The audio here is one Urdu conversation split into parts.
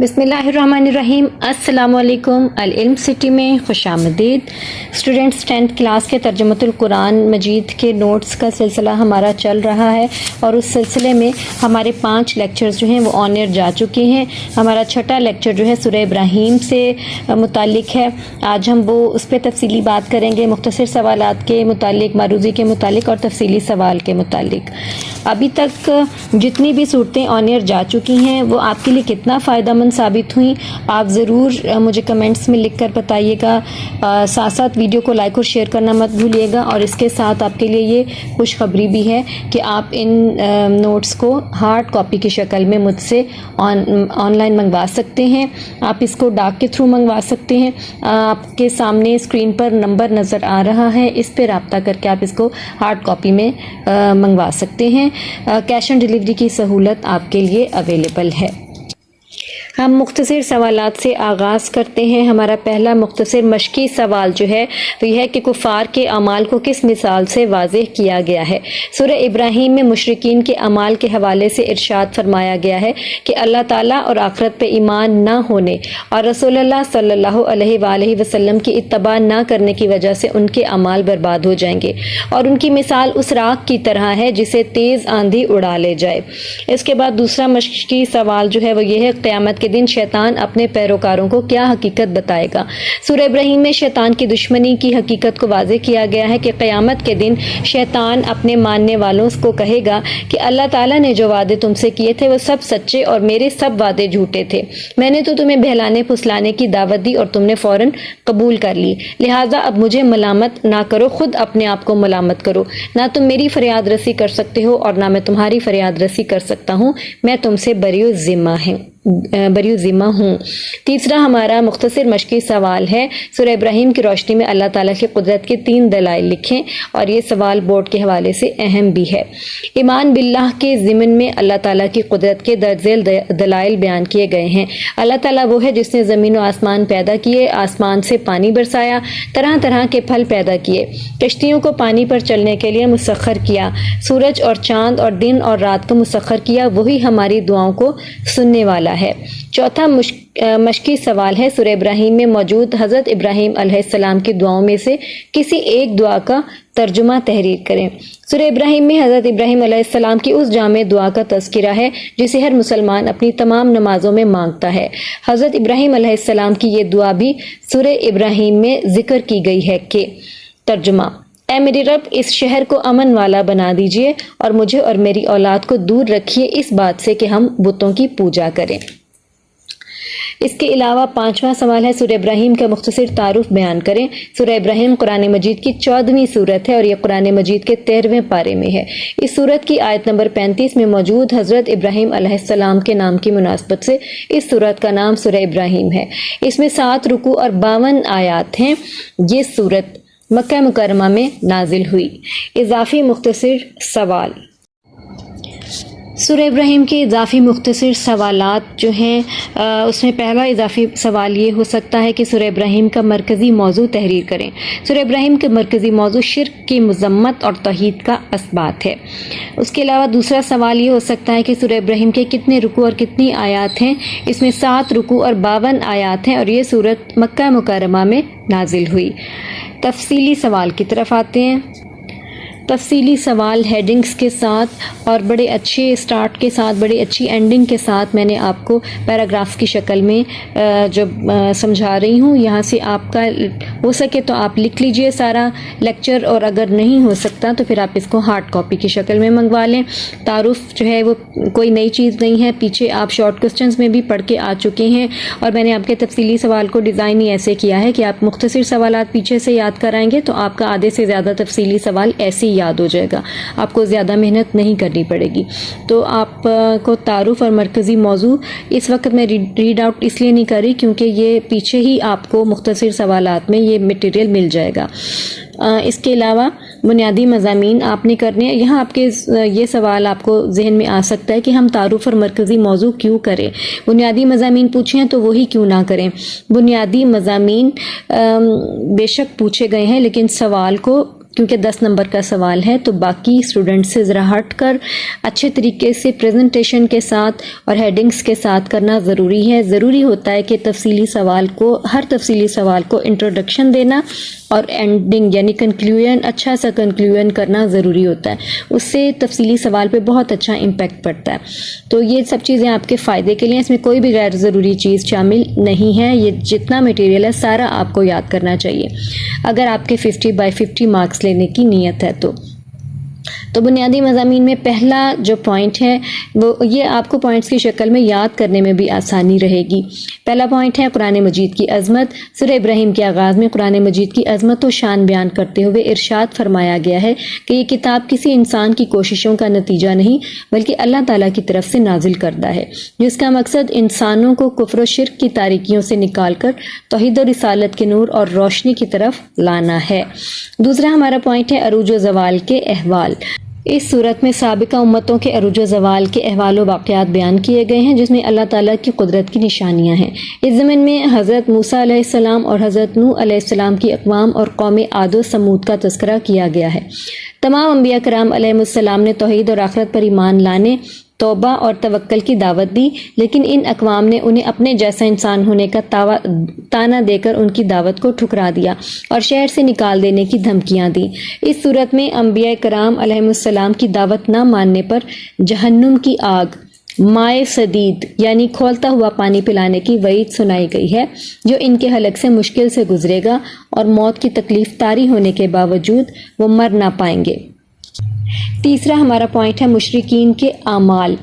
بسم اللہ الرحمن الرحیم۔ السلام علیکم۔ العلم سٹی میں خوش آمدید۔ اسٹوڈنٹس 10th کلاس کے ترجمۃ القرآن مجید کے نوٹس کا سلسلہ ہمارا چل رہا ہے، اور اس سلسلے میں ہمارے 5 لیکچرز جو ہیں وہ آن ایئر جا چکے ہیں۔ ہمارا 6واں لیکچر جو ہے سورہ ابراہیم سے متعلق ہے۔ آج ہم اس پہ تفصیلی بات کریں گے، مختصر سوالات کے متعلق، معروضی کے متعلق اور تفصیلی سوال کے متعلق۔ ابھی تک جتنی بھی صورتیں آن ایئر جا چکی ہیں وہ آپ کے لیے کتنا فائدہ مند ثابت ہوئیں، آپ ضرور مجھے کمنٹس میں لکھ کر بتائیے گا۔ ساتھ ساتھ ویڈیو کو لائک اور شیئر کرنا مت بھولیے گا، اور اس کے ساتھ آپ کے لیے یہ خوشخبری بھی ہے کہ آپ ان نوٹس کو ہارڈ کاپی کی شکل میں مجھ سے آن لائن منگوا سکتے ہیں۔ آپ اس کو ڈاک کے تھرو منگوا سکتے ہیں۔ آپ کے سامنے اسکرین پر نمبر نظر آ رہا ہے، اس پہ رابطہ کر کے آپ اس کو ہارڈ کاپی میں منگوا سکتے ہیں۔ کیش آن ڈیلیوری کی سہولت آپ کے لیے اویلیبل ہے۔ ہم مختصر سوالات سے آغاز کرتے ہیں۔ ہمارا پہلا مختصر مشقی سوال جو ہے وہ یہ ہے کہ کفار کے اعمال کو کس مثال سے واضح کیا گیا ہے؟ سورہ ابراہیم میں مشرکین کے اعمال کے حوالے سے ارشاد فرمایا گیا ہے کہ اللہ تعالیٰ اور آخرت پہ ایمان نہ ہونے اور رسول اللہ صلی اللہ علیہ وآلہ وسلم کی اتباع نہ کرنے کی وجہ سے ان کے اعمال برباد ہو جائیں گے، اور ان کی مثال اس راکھ کی طرح ہے جسے تیز آندھی اڑا لے جائے۔ اس کے بعد دوسرا مشقی سوال جو ہے وہ یہ ہے، قیامت کے دن شیطان اپنے پیروکاروں کو کیا حقیقت بتائے گا؟ سورہ ابراہیم میں شیطان کی دشمنی کی حقیقت کو واضح کیا گیا ہے کہ قیامت کے دن شیطان اپنے ماننے والوں کو کہے گا کہ اللہ تعالیٰ نے جو وعدے تم سے کیے تھے وہ سب سچے اور میرے سب وعدے جھوٹے تھے۔ میں نے تو تمہیں بہلانے پھسلانے کی دعوت دی اور تم نے فوراً قبول کر لی، لہٰذا اب مجھے ملامت نہ کرو، خود اپنے آپ کو ملامت کرو۔ نہ تم میری فریاد رسی کر سکتے ہو اور نہ میں تمہاری فریاد رسی کر سکتا ہوں، میں تم سے بری ذمہ ہوں۔ تیسرا ہمارا مختصر مشقی سوال ہے، سورہ ابراہیم کی روشنی میں اللہ تعالیٰ کی قدرت کے 3 دلائل لکھیں، اور یہ سوال بورڈ کے حوالے سے اہم بھی ہے۔ ایمان باللہ کے ضمن میں اللہ تعالیٰ کی قدرت کے درج ذیل دلائل بیان کیے گئے ہیں۔ اللہ تعالیٰ وہ ہے جس نے زمین و آسمان پیدا کیے، آسمان سے پانی برسایا، طرح طرح کے پھل پیدا کیے، کشتیوں کو پانی پر چلنے کے لیے مسخر کیا، سورج اور چاند اور دن اور رات کو مسخر کیا، وہی ہماری دعاؤں کو سننے والا ہے۔ چوتھا مشقی سوال ہے، سورہ ابراہیم میں موجود حضرت ابراہیم علیہ السلام کی دعاؤں میں سے کسی ایک دعا کا ترجمہ تحریر کریں۔ سورہ ابراہیم میں حضرت ابراہیم علیہ السلام کی اس جامع دعا کا تذکرہ ہے جسے ہر مسلمان اپنی تمام نمازوں میں مانگتا ہے۔ حضرت ابراہیم علیہ السلام کی یہ دعا بھی سورہ ابراہیم میں ذکر کی گئی ہے کہ ترجمہ: اے میرے رب، اس شہر کو امن والا بنا دیجئے اور مجھے اور میری اولاد کو دور رکھیے اس بات سے کہ ہم بتوں کی پوجا کریں۔ اس کے علاوہ 5واں سوال ہے، سورہ ابراہیم کا مختصر تعارف بیان کریں۔ سورہ ابراہیم قرآن مجید کی 14ویں سورت ہے، اور یہ قرآن مجید کے 13ویں پارے میں ہے۔ اس سورت کی آیت نمبر 35 میں موجود حضرت ابراہیم علیہ السلام کے نام کی مناسبت سے اس سورت کا نام سورہ ابراہیم ہے۔ اس میں 7 رکوع اور 52 آیات ہیں۔ یہ سورت مکہ مکرمہ میں نازل ہوئی۔ اضافی مختصر سوال، سورہ ابراہیم کے اضافی مختصر سوالات جو ہیں اس میں پہلا اضافی سوال یہ ہو سکتا ہے کہ سورہ ابراہیم کا مرکزی موضوع تحریر کریں۔ سورہ ابراہیم کا مرکزی موضوع شرک کی مذمت اور توحید کا اثبات ہے۔ اس کے علاوہ دوسرا سوال یہ ہو سکتا ہے کہ سورہ ابراہیم کے کتنے رکوع اور کتنی آیات ہیں؟ اس میں 7 رکوع اور 52 آیات ہیں، اور یہ سورت مکہ مکرمہ میں نازل ہوئی۔ تفصیلی سوال کی طرف آتے ہیں۔ تفصیلی سوال ہیڈنگز کے ساتھ اور بڑے اچھے سٹارٹ کے ساتھ، بڑی اچھی اینڈنگ کے ساتھ میں نے آپ کو پیراگراف کی شکل میں جب سمجھا رہی ہوں۔ یہاں سے آپ کا ہو سکے تو آپ لکھ لیجئے سارا لیکچر، اور اگر نہیں ہو سکتا تو پھر آپ اس کو ہارڈ کاپی کی شکل میں منگوا لیں۔ تعارف جو ہے وہ کوئی نئی چیز نہیں ہے، پیچھے آپ شارٹ کوسچنز میں بھی پڑھ کے آ چکے ہیں، اور میں نے آپ کے تفصیلی سوال کو ڈیزائن ہی ایسے کیا ہے کہ آپ مختصر سوالات پیچھے سے یاد کرائیں گے تو آپ کا آدھے سے زیادہ تفصیلی سوال ایسے ہی یاد ہو جائے گا، آپ کو زیادہ محنت نہیں کرنی پڑے گی۔ تو آپ کو تعارف اور مرکزی موضوع اس وقت میں ریڈ آؤٹ اس لیے نہیں کر رہی کیونکہ یہ پیچھے ہی آپ کو مختصر سوالات میں یہ مٹیریل مل جائے گا۔ اس کے علاوہ بنیادی مضامین آپ نے کرنے ہیں۔ یہاں آپ کے یہ سوال آپ کو ذہن میں آ سکتا ہے کہ ہم تعارف اور مرکزی موضوع کیوں کریں، بنیادی مضامین پوچھیں تو وہی کیوں نہ کریں۔ بنیادی مضامین بے شک پوچھے گئے ہیں، لیکن سوال کو کیونکہ 10 نمبر کا سوال ہے تو باقی اسٹوڈنٹ سے ذرا ہٹ کر اچھے طریقے سے پریزنٹیشن کے ساتھ اور ہیڈنگز کے ساتھ کرنا ضروری ہے. ضروری ہوتا ہے کہ ہر تفصیلی سوال کو انٹروڈکشن دینا اور اینڈنگ یعنی کنکلوژن، اچھا سا کنکلوژن کرنا ضروری ہوتا ہے. اس سے تفصیلی سوال پہ بہت اچھا امپیکٹ پڑتا ہے. تو یہ سب چیزیں آپ کے فائدے کے لیے، اس میں کوئی بھی غیر ضروری چیز شامل نہیں ہے. یہ جتنا مٹیریل ہے سارا آپ کو یاد کرنا چاہیے اگر آپ کے 50/50 مارکس لینے کی نیت ہے تو بنیادی مضامین میں پہلا جو پوائنٹ ہے وہ یہ آپ کو پوائنٹس کی شکل میں یاد کرنے میں بھی آسانی رہے گی. پہلا پوائنٹ ہے قرآن مجید کی عظمت. سورہ ابراہیم کے آغاز میں قرآن مجید کی عظمت و شان بیان کرتے ہوئے ارشاد فرمایا گیا ہے کہ یہ کتاب کسی انسان کی کوششوں کا نتیجہ نہیں بلکہ اللہ تعالیٰ کی طرف سے نازل کردہ ہے، جس کا مقصد انسانوں کو کفر و شرک کی تاریکیوں سے نکال کر توحید و رسالت کے نور اور روشنی کی طرف لانا ہے. دوسرا ہمارا پوائنٹ ہے عروج و زوال کے احوال. اس صورت میں سابقہ امتوں کے عروج و زوال کے احوال و واقعات بیان کیے گئے ہیں جس میں اللہ تعالیٰ کی قدرت کی نشانیاں ہیں. اس ضمن میں حضرت موسیٰ علیہ السلام اور حضرت نوح علیہ السلام کی اقوام اور قوم عاد و ثمود کا تذکرہ کیا گیا ہے. تمام انبیاء کرام علیہ السلام نے توحید اور آخرت پر ایمان لانے، توبہ اور توکل کی دعوت دی، لیکن ان اقوام نے انہیں اپنے جیسا انسان ہونے کا طعنہ دے کر ان کی دعوت کو ٹھکرا دیا اور شہر سے نکال دینے کی دھمکیاں دی. اس صورت میں انبیاء کرام علیہ السلام کی دعوت نہ ماننے پر جہنم کی آگ، مائع صدید یعنی کھولتا ہوا پانی پلانے کی وعید سنائی گئی ہے جو ان کے حلق سے مشکل سے گزرے گا اور موت کی تکلیف طاری ہونے کے باوجود وہ مر نہ پائیں گے. تیسرا ہمارا پوائنٹ ہے مشرکین کے اعمال.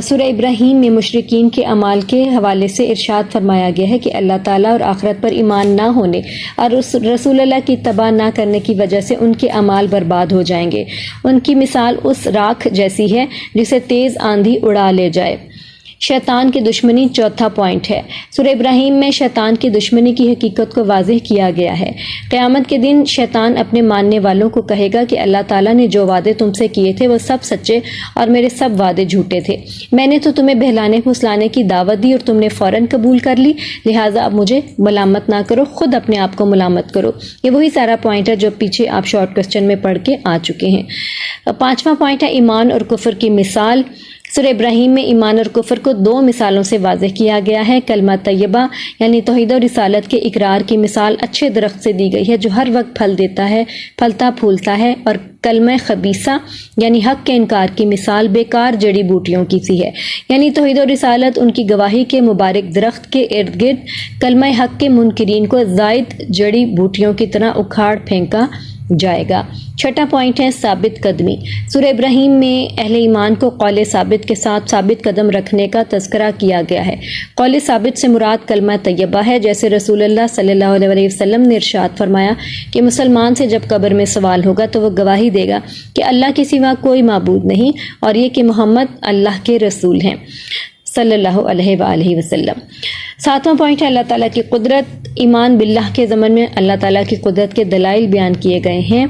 سورہ ابراہیم میں مشرکین کے اعمال کے حوالے سے ارشاد فرمایا گیا ہے کہ اللہ تعالیٰ اور آخرت پر ایمان نہ ہونے اور رسول اللہ کی اتباع نہ کرنے کی وجہ سے ان کے اعمال برباد ہو جائیں گے. ان کی مثال اس راکھ جیسی ہے جسے تیز آندھی اڑا لے جائے. شیطان کی دشمنی چوتھا پوائنٹ ہے. سورہ ابراہیم میں شیطان کی دشمنی کی حقیقت کو واضح کیا گیا ہے. قیامت کے دن شیطان اپنے ماننے والوں کو کہے گا کہ اللہ تعالیٰ نے جو وعدے تم سے کیے تھے وہ سب سچے اور میرے سب وعدے جھوٹے تھے. میں نے تو تمہیں بہلانے پھسلانے کی دعوت دی اور تم نے فوراً قبول کر لی، لہٰذا اب مجھے ملامت نہ کرو، خود اپنے آپ کو ملامت کرو. یہ وہی سارا پوائنٹ ہے جو پیچھے آپ شارٹ کوسچن میں پڑھ کے آ چکے ہیں. پانچواں پوائنٹ ہے ایمان اور کفر کی مثال. سورہ ابراہیم میں ایمان اور کفر کو 2 مثالوں سے واضح کیا گیا ہے. کلمہ طیبہ یعنی توحید و رسالت کے اقرار کی مثال اچھے درخت سے دی گئی ہے جو ہر وقت پھل دیتا ہے، پھلتا پھولتا ہے، اور کلمہ خبیثہ یعنی حق کے انکار کی مثال بیکار جڑی بوٹیوں کی سی ہے. یعنی توحید و رسالت ان کی گواہی کے مبارک درخت کے ارد گرد کلمہ حق کے منکرین کو زائد جڑی بوٹیوں کی طرح اکھاڑ پھینکا جائے گا. چھٹا پوائنٹ ہے ثابت قدمی. سورہ ابراہیم میں اہل ایمان کو قول ثابت کے ساتھ ثابت قدم رکھنے کا تذکرہ کیا گیا ہے. قول ثابت سے مراد کلمہ طیبہ ہے، جیسے رسول اللہ صلی اللہ علیہ وسلم نے ارشاد فرمایا کہ مسلمان سے جب قبر میں سوال ہوگا تو وہ گواہی دے گا کہ اللہ کے سوا کوئی معبود نہیں اور یہ کہ محمد اللہ کے رسول ہیں صلی اللہ علیہ وآلہ وسلم. ساتواں پوائنٹ ہے اللہ تعالیٰ کی قدرت. ایمان باللہ کے ضمن میں اللہ تعالیٰ کی قدرت کے دلائل بیان کیے گئے ہیں.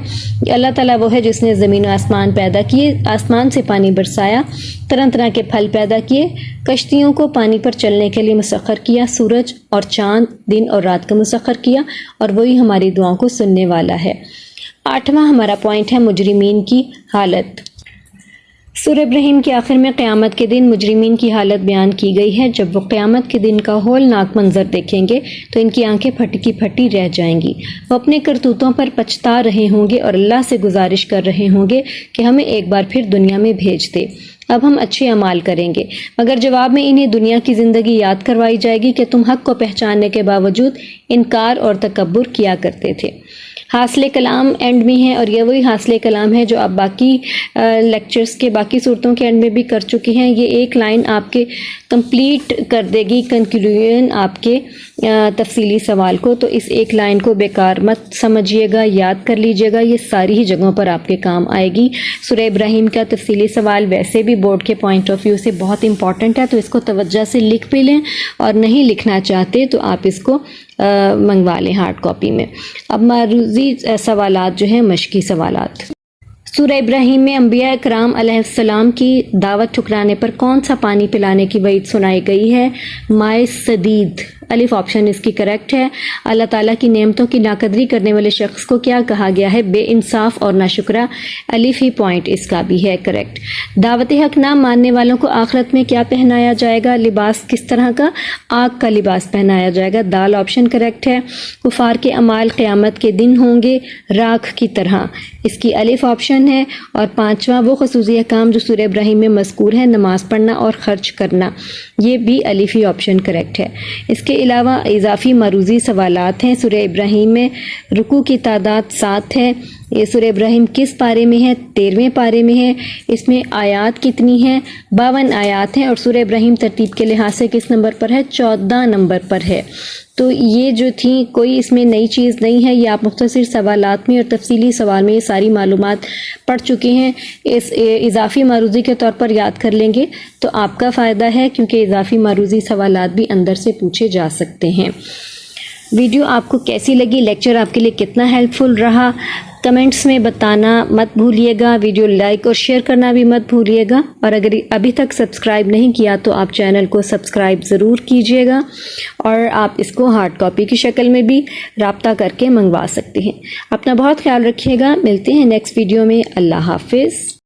اللہ تعالیٰ وہ ہے جس نے زمین و آسمان پیدا کیے، آسمان سے پانی برسایا، طرح طرح کے پھل پیدا کیے، کشتیوں کو پانی پر چلنے کے لیے مسخر کیا، سورج اور چاند دن اور رات کو مسخر کیا، اور وہی ہماری دعاؤں کو سننے والا ہے. آٹھواں ہمارا پوائنٹ ہے مجرمین کی حالت. سورہ ابراہیم کے آخر میں قیامت کے دن مجرمین کی حالت بیان کی گئی ہے. جب وہ قیامت کے دن کا ہولناک منظر دیکھیں گے تو ان کی آنکھیں پھٹی کی پھٹی رہ جائیں گی. وہ اپنے کرتوتوں پر پچھتا رہے ہوں گے اور اللہ سے گزارش کر رہے ہوں گے کہ ہمیں ایک بار پھر دنیا میں بھیج دے، اب ہم اچھے اعمال کریں گے. مگر جواب میں انہیں دنیا کی زندگی یاد کروائی جائے گی کہ تم حق کو پہچاننے کے باوجود انکار اور تکبر کیا کرتے تھے. حاصل کلام اینڈ میں ہے، اور یہ وہی حاصل کلام ہے جو آپ باقی لیکچرز کے باقی صورتوں کے اینڈ میں بھی کر چکے ہیں. یہ ایک لائن آپ کے کمپلیٹ کر دے گی کنکلوژن آپ کے تفصیلی سوال کو. تو اس ایک لائن کو بیکار مت سمجھیے گا، یاد کر لیجیے گا، یہ ساری ہی جگہوں پر آپ کے کام آئے گی. سورہ ابراہیم کا تفصیلی سوال ویسے بھی بورڈ کے پوائنٹ آف ویو سے بہت امپورٹنٹ ہے، تو اس کو توجہ سے لکھ بھی لیں، اور نہیں لکھنا چاہتے تو آپ اس کو منگوا لیں ہارڈ کاپی میں. اب معروضی سوالات جو ہیں مشقی سوالات. سورہ ابراہیم میں انبیاء کرام علیہ السلام کی دعوت ٹھکرانے پر کون سا پانی پلانے کی وعید سنائی گئی ہے؟ مائع صدید. الف آپشن اس کی کریکٹ ہے۔ اللہ تعالیٰ کی نعمتوں کی ناقدری کرنے والے شخص کو کیا کہا گیا ہے؟ بے انصاف اور ناشکرا، الف ہی پوائنٹ اس کا بھی ہے کریکٹ۔ دعوت حق نہ ماننے والوں کو آخرت میں کیا پہنایا جائے گا؟ لباس کس طرح کا؟ آگ کا لباس پہنایا جائے گا، دال آپشن کریکٹ ہے۔ کفار کے اعمال قیامت کے دن ہوں گے راکھ کی طرح، اس کی الف آپشن ہے۔ اور پانچواں وہ خصوصی احکام جو سورہ ابراہیم میں مذکور ہے، نماز پڑھنا اور خرچ کرنا، یہ بھی الف ہی آپشن کریکٹ ہے۔ اس کے علاوہ اضافی معروضی سوالات ہیں۔ سورہ ابراہیم میں رکوع کی تعداد 7 ہے۔ یہ سورہ ابراہیم کس پارے میں ہے؟ 13ویں پارے میں ہے۔ اس میں آیات کتنی ہیں؟ 52 آیات ہیں، اور سورہ ابراہیم ترتیب کے لحاظ سے کس نمبر پر ہے؟ 14 نمبر پر ہے۔ تو یہ جو تھیں کوئی اس میں نئی چیز نہیں ہے، یہ آپ مختصر سوالات میں اور تفصیلی سوال میں یہ ساری معلومات پڑھ چکے ہیں۔ اس اضافی معروضی کے طور پر یاد کر لیں گے تو آپ کا فائدہ ہے، کیونکہ اضافی معروضی سوالات بھی اندر سے پوچھے جا سکتے ہیں۔ ویڈیو آپ کو کیسی لگی؟ لیکچر آپ کے لیے کتنا ہیلپ فل رہا؟ کمنٹس میں بتانا مت بھولیے گا، ویڈیو لائک اور شیئر کرنا بھی مت بھولیے گا، اور اگر ابھی تک سبسکرائب نہیں کیا تو آپ چینل کو سبسکرائب ضرور کیجیے گا، اور آپ اس کو ہارڈ کاپی کی شکل میں بھی رابطہ کر کے منگوا سکتے ہیں۔ اپنا بہت خیال رکھیے گا، ملتے ہیں نیکسٹ ویڈیو میں۔ اللہ حافظ۔